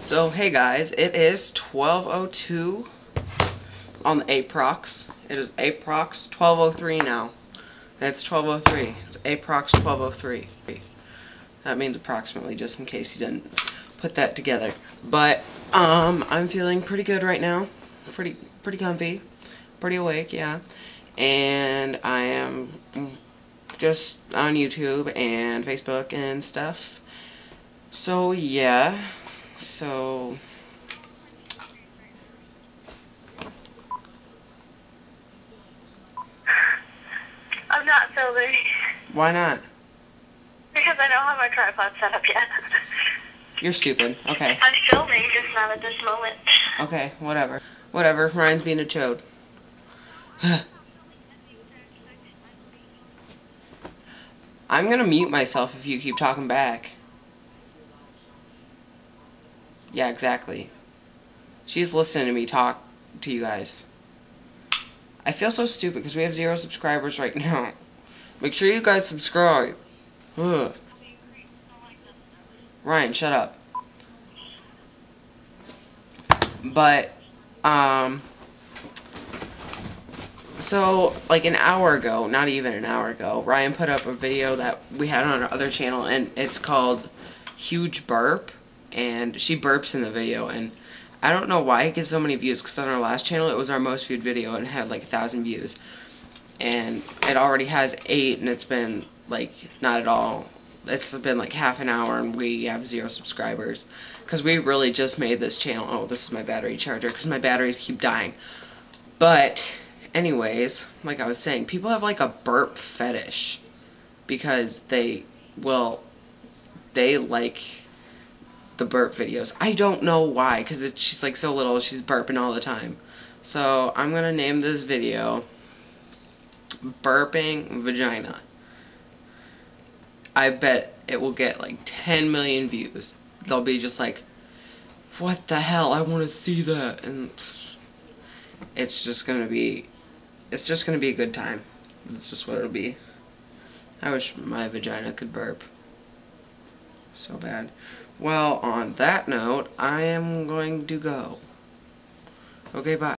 So hey guys, it is 12:02 on the Aprox. It is Aprox 12:03 now. It's 12:03. It's Aprox 12:03. That means approximately, just in case you didn't put that together. But I'm feeling pretty good right now. Pretty comfy, pretty awake, yeah. And I am just on YouTube and Facebook and stuff. So yeah. So I'm not filming. why not? Because I don't have my tripod set up yet. You're stupid. Okay. I'm filming, just not at this moment. Okay, whatever. Whatever. Ryan's being a chode. I'm gonna mute myself if you keep talking back. Yeah, exactly. She's listening to me talk to you guys. I feel so stupid because we have 0 subscribers right now. Make sure you guys subscribe. Ugh. Ryan, shut up. But, so, like an hour ago, not even an hour ago, Ryan put up a video that we had on our other channel, and it's called Huge Burp, and she burps in the video, and I don't know why it gets so many views, because on our last channel, it was our most viewed video, and it had like 1,000 views, and it already has 8, and it's been, like, not at all. It's been like half an hour and we have 0 subscribers. Because we really just made this channel. Oh, this is my battery charger because my batteries keep dying. But, anyways, like I was saying, people have like a burp fetish. Because they like the burp videos. I don't know why, because she's like so little, she's burping all the time. So, I'm going to name this video Burping Vagina. I bet it will get like 10 million views. They'll be just like, what the hell, I want to see that. And it's just gonna be a good time. That's just what it'll be. I wish my vagina could burp so bad. Well, on that note, I am going to go. Okay, bye.